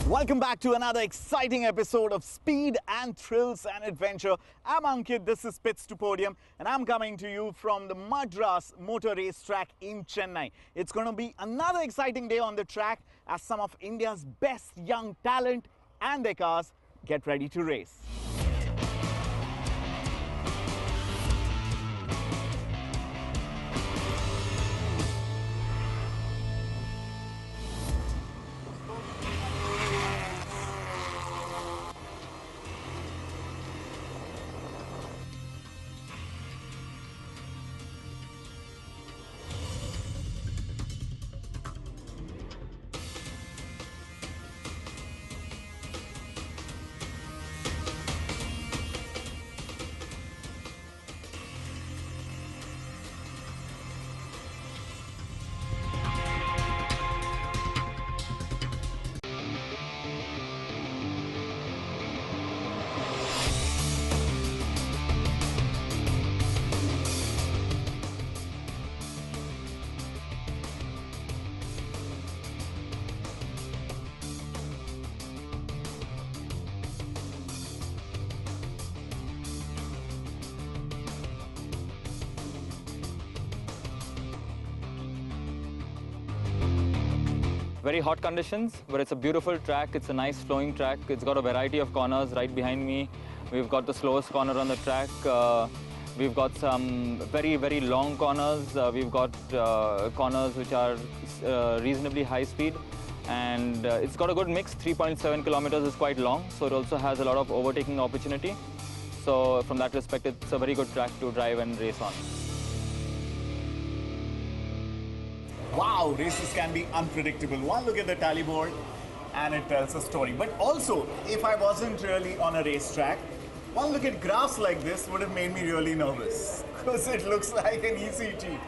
Welcome back to another exciting episode of Speed and Thrills and Adventure. I'm Ankit, this is Pits to Podium, and I'm coming to you from the Madras Motor Racetrack in Chennai. It's going to be another exciting day on the track as some of India's best young talent and their cars get ready to race. Very hot conditions, but it's a beautiful track. It's a nice flowing track. It's got a variety of corners right behind me. We've got the slowest corner on the track. We've got some very long corners. We've got corners which are reasonably high speed. And it's got a good mix. 3.7 kilometers is quite long, so it also has a lot of overtaking opportunity. So from that respect, it's a very good track to drive and race on. Wow, races can be unpredictable. One look at the tally board and it tells a story. But also, if I wasn't really on a racetrack, one look at graphs like this would have made me really nervous because it looks like an easy cheat,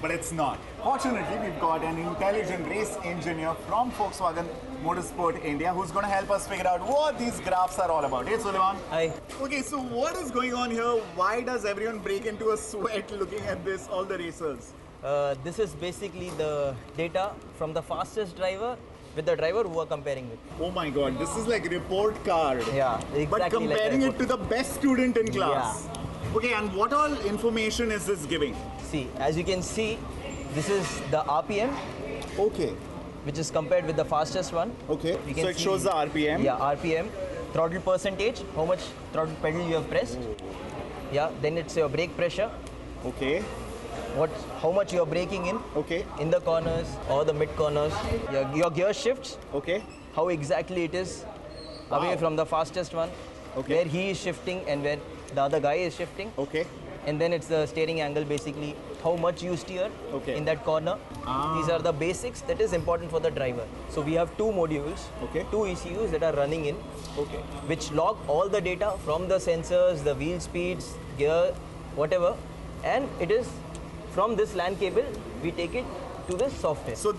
but it's not. Fortunately, we've got an intelligent race engineer from Volkswagen Motorsport India who's going to help us figure out what these graphs are all about. Hey, Suleiman. Hi. Okay, so what is going on here? Why does everyone break into a sweat looking at this, all the racers? This is basically the data from the fastest driver with the driver who are comparing with. Oh my god, this is like report card. Yeah, exactly. But comparing like it to the best student in class. Yeah. Okay, and what all information is this giving? See, as you can see, this is the RPM. Okay. Which is compared with the fastest one. Okay, so it shows the RPM. Yeah, RPM. Throttle percentage, how much throttle pedal you have pressed. Yeah, then it's your brake pressure. Okay. How much you are braking in. Okay. In the corners or the mid corners. Your gear shifts. Okay. How exactly it is away from the fastest one. Okay. Where he is shifting and where the other guy is shifting. Okay. And then it's the steering angle, basically how much you steer in that corner. These are the basics that is important for the driver. So we have two modules, two ECUs that are running in, which log all the data from the sensors, the wheel speeds, gear, whatever, and it is from this LAN cable we take it to this software. So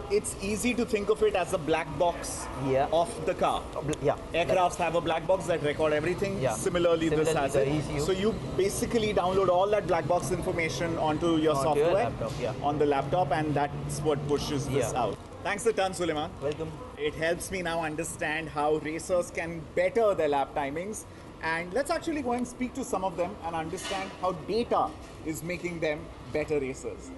it's easy to think of it as a black box of the car. Aircrafts have a black box that record everything. Similarly this has it. ECU. So you basically download all that black box information onto your software laptop, on the laptop, and that's what pushes this out. Thanks a ton, Suleiman. Welcome. It helps me now understand how racers can better their lap timings. And let's actually go and speak to some of them and understand how data is making them better racers.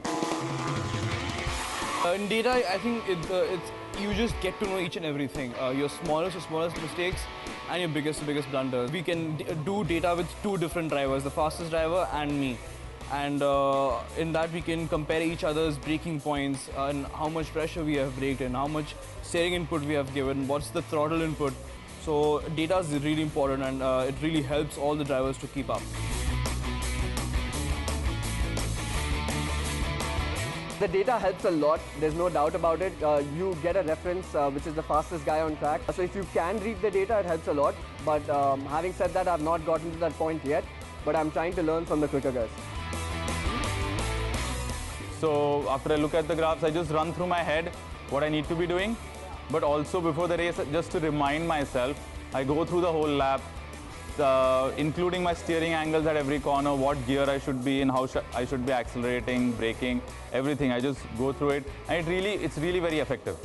In data, I think it's you just get to know each and everything. Your smallest mistakes and your biggest blunders. We can do data with two different drivers, the fastest driver and me. And in that we can compare each other's braking points and how much pressure we have braked in, how much steering input we have given, what's the throttle input. So data is really important, and it really helps all the drivers to keep up. The data helps a lot, there's no doubt about it. You get a reference which is the fastest guy on track. So if you can read the data, it helps a lot. But having said that, I've not gotten to that point yet. But I'm trying to learn from the quicker guys. So after I look at the graphs, I just run through my head what I need to be doing. But also before the race, just to remind myself, I go through the whole lap, including my steering angles at every corner, what gear I should be in, how I should be accelerating, braking, everything. I just go through it, and it's really very effective.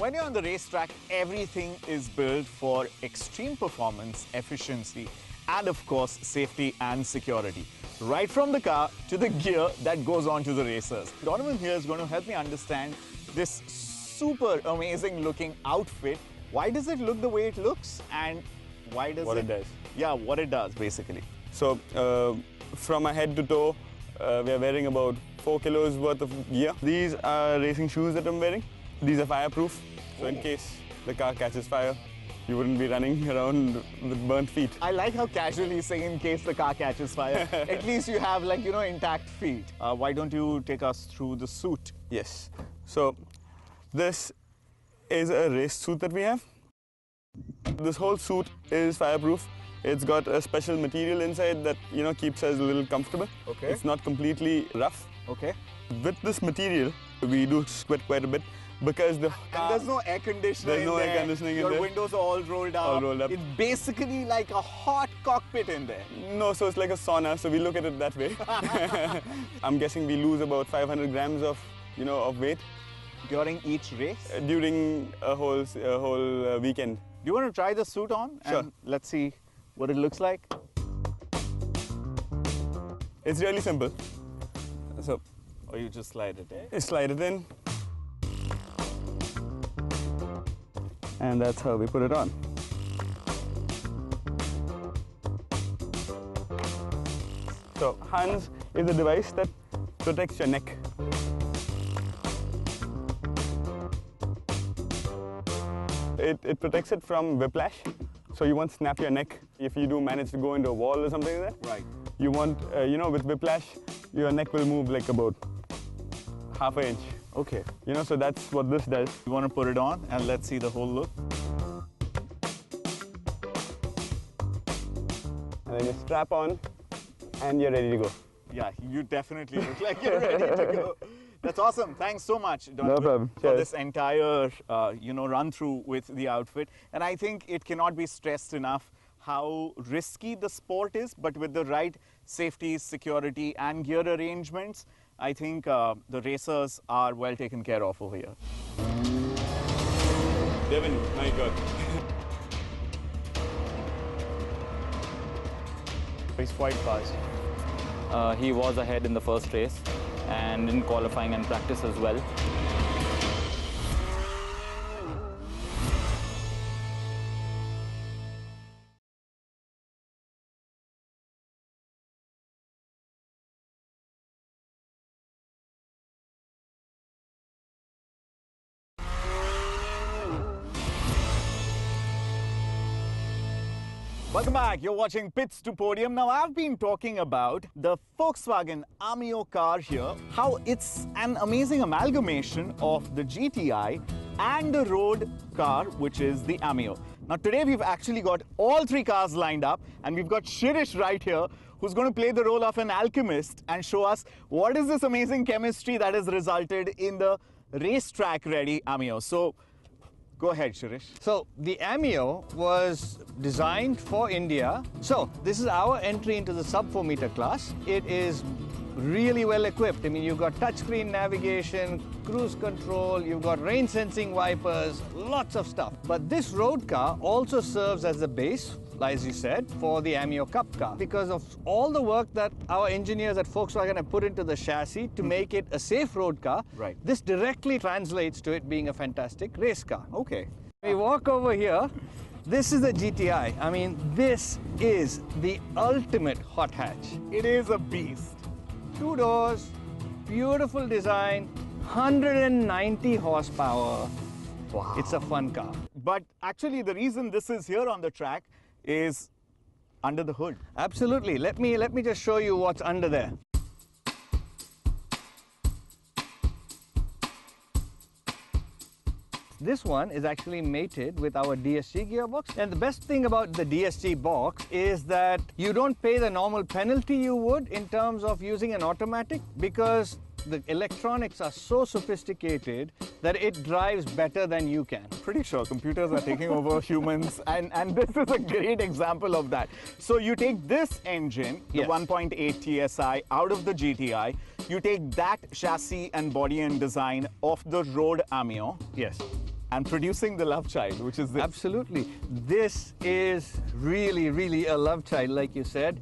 When you're on the racetrack, everything is built for extreme performance, efficiency, and of course, safety and security. Right from the car to the gear that goes on to the racers. Donovan here is going to help me understand this super amazing looking outfit. Why does it look the way it looks, and why does What it does. Yeah, what it does basically. So from my head to toe, we are wearing about 4 kilos worth of gear. These are racing shoes that I'm wearing. These are fireproof, so in case the car catches fire, you wouldn't be running around with burnt feet. I like how casually he's saying in case the car catches fire. At least you have, like, you know, intact feet. Why don't you take us through the suit? Yes. So this is a race suit that we have. This whole suit is fireproof. It's got a special material inside that, you know, keeps us a little comfortable. Okay. It's not completely rough. Okay. With this material, we do sweat quite a bit because the And there's no air conditioner There's no in air there. conditioning in Your there. windows are all rolled up. All rolled up. It's basically like a hot cockpit in there. No, so it's like a sauna, so we look at it that way. I'm guessing we lose about 500 grams of, you know, of weight During each race. during a whole weekend. Do you want to try the suit on? Sure. And let's see what it looks like. It's really simple. So Or you just slide it in. you slide it in, and that's how we put it on. So Hans is a device that protects your neck. It protects it from whiplash, so you won't snap your neck if you do manage to go into a wall or something like that. Right. You won't, you know, with whiplash, your neck will move like about half an inch. Okay. You know, so that's what this does. You want to put it on and let's see the whole look. And then you strap on, and you're ready to go. Yeah, you definitely look like you're ready to go. That's awesome. Thanks so much, Donovan, problem. for Cheers. this entire, you know, run through with the outfit. And I think it cannot be stressed enough how risky the sport is, but with the right safety, security, and gear arrangements, I think the racers are well taken care of over here. Devin, my God. He's quite fast. He was ahead in the first race and in qualifying and practice as well. Welcome back. You're watching Pits to Podium. Now, I've been talking about the Volkswagen Ameo car here, how it's an amazing amalgamation of the GTI and the road car, which is the Ameo. Now, today we've actually got all three cars lined up, and we've got Shirish right here, who's going to play the role of an alchemist and show us what is this amazing chemistry that has resulted in the racetrack-ready Ameo. So, go ahead, Shirish. So the Ameo was designed for India. So this is our entry into the sub 4 meter class. It is really well equipped. I mean, you've got touchscreen navigation, cruise control, you've got rain sensing wipers, lots of stuff. But this road car also serves as the base, as you said, for the Ameo Cup car because of all the work that our engineers at Volkswagen have put into the chassis to make it a safe road car. Right. This directly translates to it being a fantastic race car. Okay. We walk over here. This is the GTI. I mean, this is the ultimate hot hatch. It is a beast. 2 doors, beautiful design, 190 horsepower. Wow. It's a fun car. But actually, the reason this is here on the track is under the hood. Absolutely. Let me just show you what's under there. This one is actually mated with our DSG gearbox. And the best thing about the DSG box is that you don't pay the normal penalty you would in terms of using an automatic because the electronics are so sophisticated that it drives better than you can. Pretty sure computers are taking over humans, and this is a great example of that. So you take this engine, the Yes. 1.8 TSI, out of the GTI, you take that chassis and body and design of the road Ameo, Yes. and producing the love child, which is this. Absolutely. This is really, really a love child, like you said.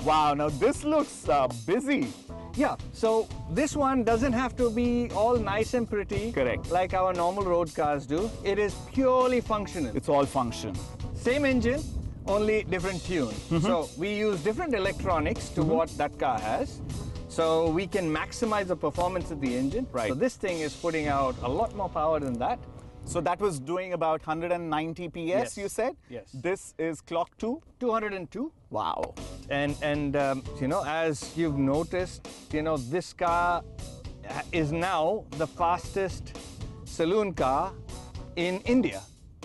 Wow, now this looks busy. Yeah, so this one doesn't have to be all nice and pretty. Correct. Like our normal road cars do. It is purely functional. It's all function. Same engine, only different tune. So we use different electronics to what that car has. So we can maximize the performance of the engine. Right. So this thing is putting out a lot more power than that. So that was doing about 190 PS, Yes. you said? Yes. This is clock 202. Wow. And you know, as you've noticed, you know, this car is now the fastest saloon car in India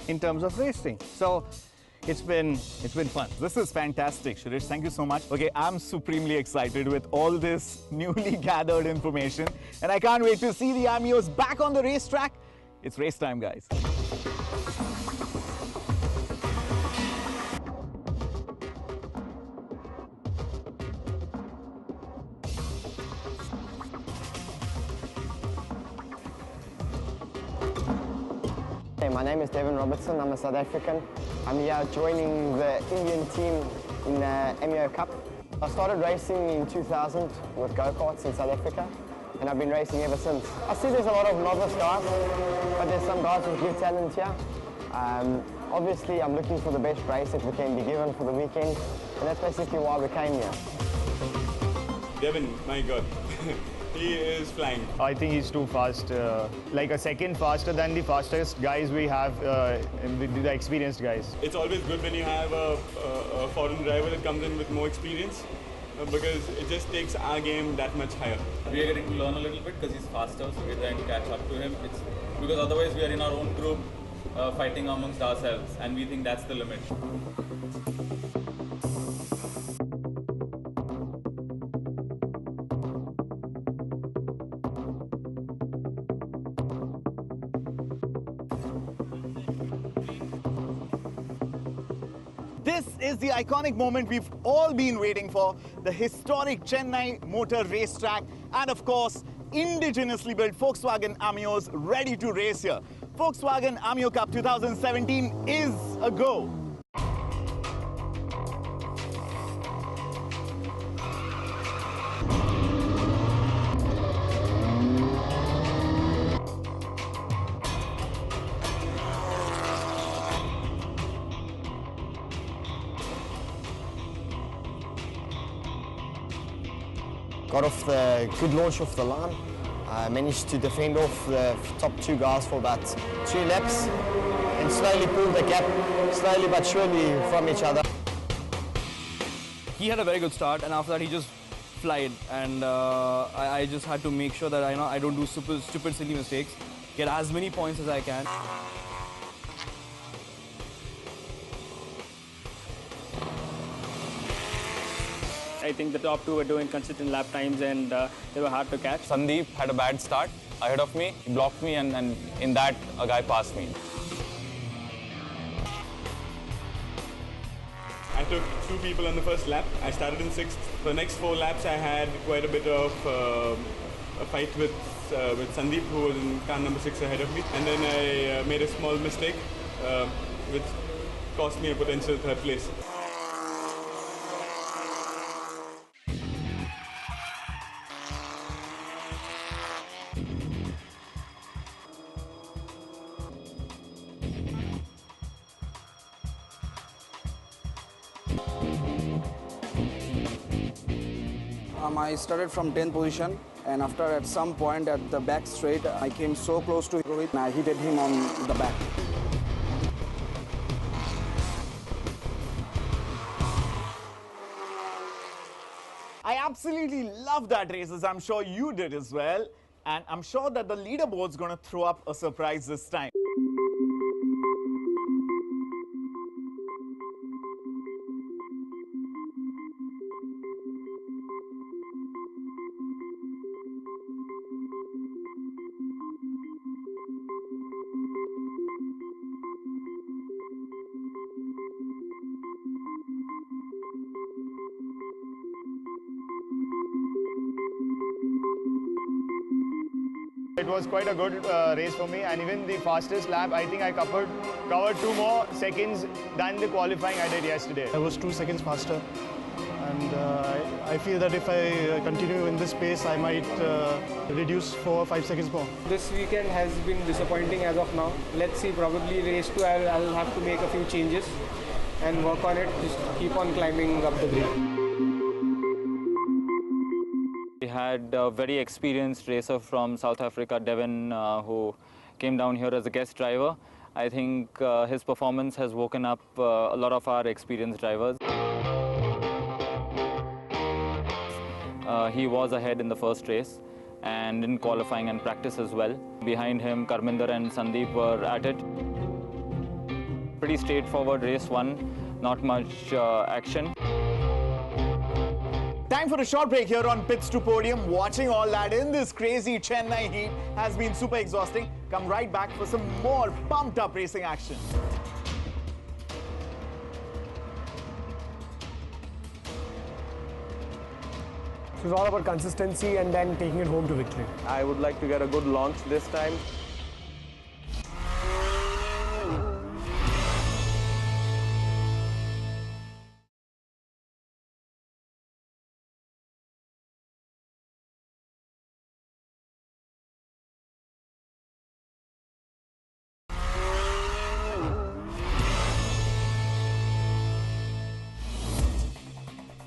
in terms of racing. So it's been fun. This is fantastic, Shirish. Thank you so much. Okay, I'm supremely excited with all this newly gathered information, and I can't wait to see the Ameos back on the racetrack. It's race time, guys. Hey, my name is Devin Robertson. I'm a South African. I'm here joining the Indian team in the Ameo Cup. I started racing in 2000 with go-karts in South Africa, and I've been racing ever since. I see there's a lot of novice guys, but there's some guys with good talent here. Obviously, I'm looking for the best race that we can be given for the weekend, and that's basically why we came here. Devin, my God, he is flying. I think he's too fast, like a second faster than the fastest guys we have, the experienced guys. It's always good when you have a foreign driver that comes in with more experience, because it just takes our game that much higher. We are getting to learn a little bit because he's faster, so we're trying to catch up to him. It's because otherwise we are in our own group fighting amongst ourselves, and we think that's the limit. This is the iconic moment we've all been waiting for, the historic Chennai Motor Racetrack, and of course, indigenously built Volkswagen Ameos ready to race here. Volkswagen Ameo Cup 2017 is a go. Got off the good launch off the line. Managed to defend off the top two guys for about 2 laps and slowly pulled the gap, slowly but surely, from each other. He had a very good start, and after that he just flied, and I just had to make sure that I don't do stupid, silly mistakes, get as many points as I can. I think the top two were doing consistent lap times, and they were hard to catch. Sandeep had a bad start ahead of me. He blocked me, and in that, a guy passed me. I took 2 people on the first lap. I started in 6th. For the next 4 laps, I had quite a bit of a fight with Sandeep, who was in car number 6 ahead of me. And then I made a small mistake, which cost me a potential 3rd place. I started from 10th position, and after at some point at the back straight, I came so close to Rohit and I hit him on the back. I absolutely love that races. I'm sure you did as well. And I'm sure that the leaderboard's going to throw up a surprise this time. it was quite a good race for me. And even the fastest lap, I think I covered 2 more seconds than the qualifying I did yesterday. I was 2 seconds faster. And I feel that if I continue in this pace, I might reduce 4 or 5 seconds more. This weekend has been disappointing as of now. Let's see, probably race 2 I'll have to make a few changes and work on it, just keep on climbing up the grid. We had a very experienced racer from South Africa, Devin, who came down here as a guest driver. I think his performance has woken up a lot of our experienced drivers. He was ahead in the first race and in qualifying and practice as well. Behind him, Karminder and Sandeep were at it. Pretty straightforward race 1, not much action. Time for a short break here on Pits to Podium. Watching all that in this crazy Chennai heat has been super exhausting. Come right back for some more pumped up racing action. So it's all about consistency and then taking it home to victory. I would like to get a good launch this time.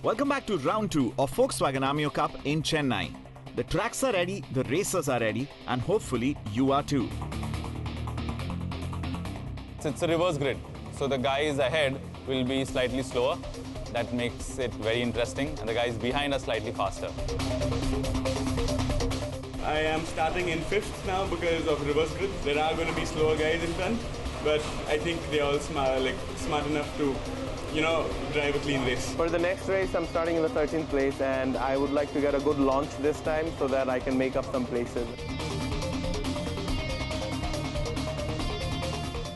Welcome back to round 2 of Volkswagen Ameo Cup in Chennai. The tracks are ready, the racers are ready, and hopefully you are too. It's a reverse grid, so the guys ahead will be slightly slower. That makes it very interesting, and the guys behind are slightly faster. I am starting in 5th now because of reverse grid. There are going to be slower guys in front, but I think they're all smart enough to, you know, drive a clean race. For the next race, I'm starting in the 13th place, and I would like to get a good launch this time so that I can make up some places.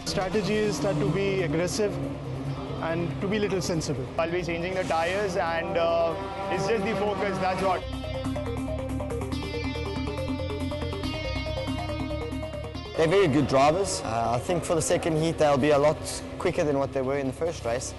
Strategy is that to be aggressive and to be a little sensible. I'll be changing the tires, and it's just the focus, that's what. They're very good drivers. I think for the second heat they'll be a lot quicker than what they were in the first race.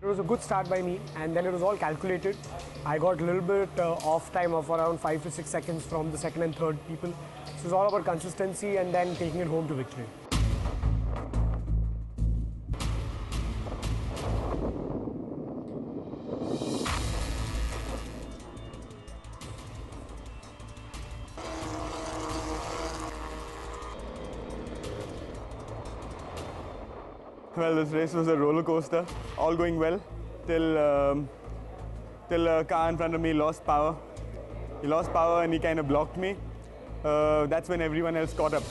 It was a good start by me, and then it was all calculated. I got a little bit off time of around 5 to 6 seconds from the second and third people. So it's all about consistency and then taking it home to victory. Well, this race was a roller coaster, all going well till a car in front of me lost power. He lost power and he kind of blocked me. That's when everyone else caught up.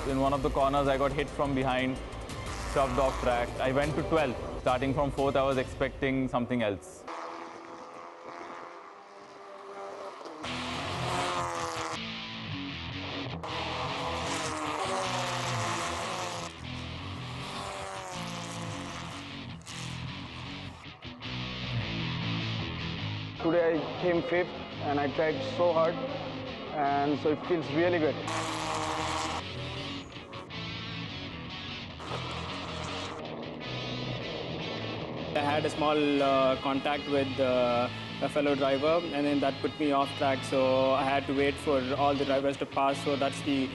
In one of the corners, I got hit from behind, shoved off track. I went to 12th. Starting from 4th, I was expecting something else. Today I came 5th and I tried so hard, and so it feels really good. I had a small contact with a fellow driver, and then that put me off track. So I had to wait for all the drivers to pass. So that's the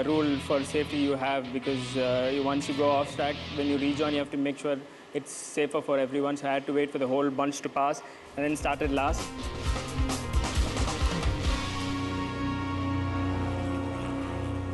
rule for safety you have, because once you go off track, when you rejoin, you have to make sure it's safer for everyone. So I had to wait for the whole bunch to pass, and then started last.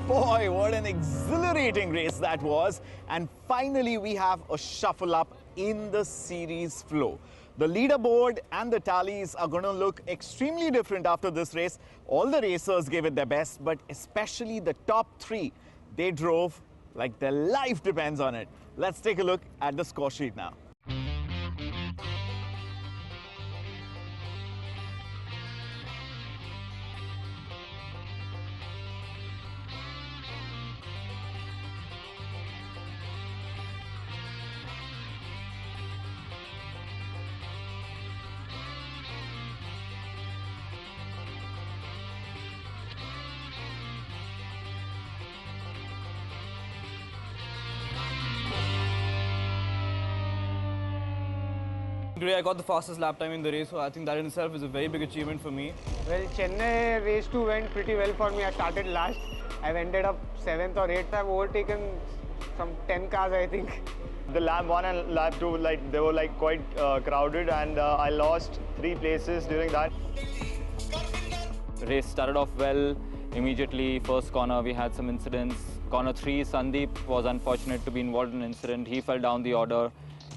Boy, what an exhilarating race that was. And finally, we have a shuffle up in the series flow. The leaderboard and the tallies are going to look extremely different after this race. All the racers gave it their best, but especially the top three. They drove like their life depends on it. Let's take a look at the score sheet now. Today I got the fastest lap time in the race, so I think that in itself is a very big achievement for me. Well, Chennai race 2 went pretty well for me. I started last. I've ended up 7th or 8th. I've overtaken some 10 cars, I think. The lap 1 and lap 2, they were quite crowded, and I lost 3 places during that. The race started off well. Immediately, first corner, we had some incidents. Corner 3, Sandeep was unfortunate to be involved in an incident. He fell down the order.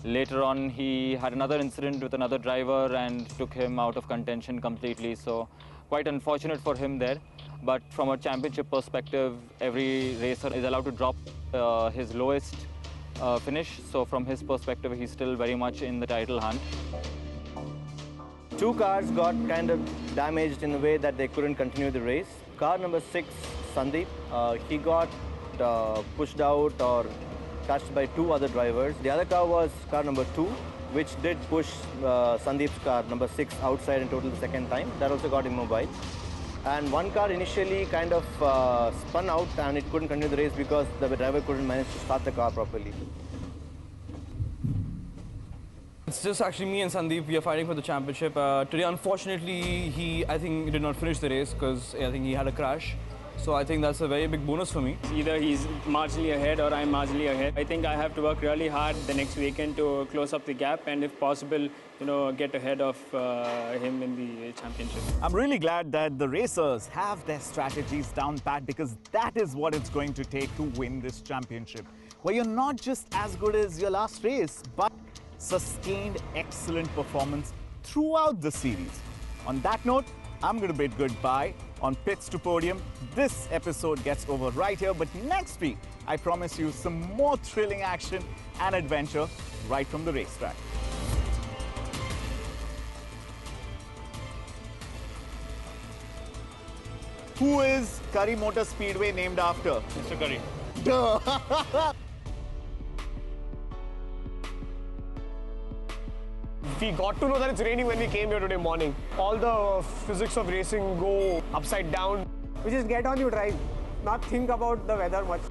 Later on, he had another incident with another driver and took him out of contention completely. So quite unfortunate for him there. But from a championship perspective, every racer is allowed to drop his lowest finish. So from his perspective, he's still very much in the title hunt. 2 cars got kind of damaged in a way that they couldn't continue the race. Car number 6, Sandeep, he got pushed out or touched by 2 other drivers. The other car was car number 2, which did push Sandeep's car, number 6, outside in total the second time. That also got immobile. And 1 car initially kind of spun out and it couldn't continue the race because the driver couldn't manage to start the car properly. It's just actually me and Sandeep, we are fighting for the championship. Today, unfortunately, I think did not finish the race because I think he had a crash. So I think that's a very big bonus for me. Either he's marginally ahead or I'm marginally ahead. I think I have to work really hard the next weekend to close up the gap and, if possible, get ahead of him in the championship. I'm really glad that the racers have their strategies down pat, because that is what it's going to take to win this championship, where you're not just as good as your last race, but sustained excellent performance throughout the series. On that note, I'm going to bid goodbye on Pits to Podium. This episode gets over right here, but next week, I promise you some more thrilling action and adventure right from the racetrack. Who is Curry Motor Speedway named after? Mr. Curry. Duh. We got to know that it's raining when we came here today morning. All the physics of racing go upside down. We just get on, you drive, not think about the weather much.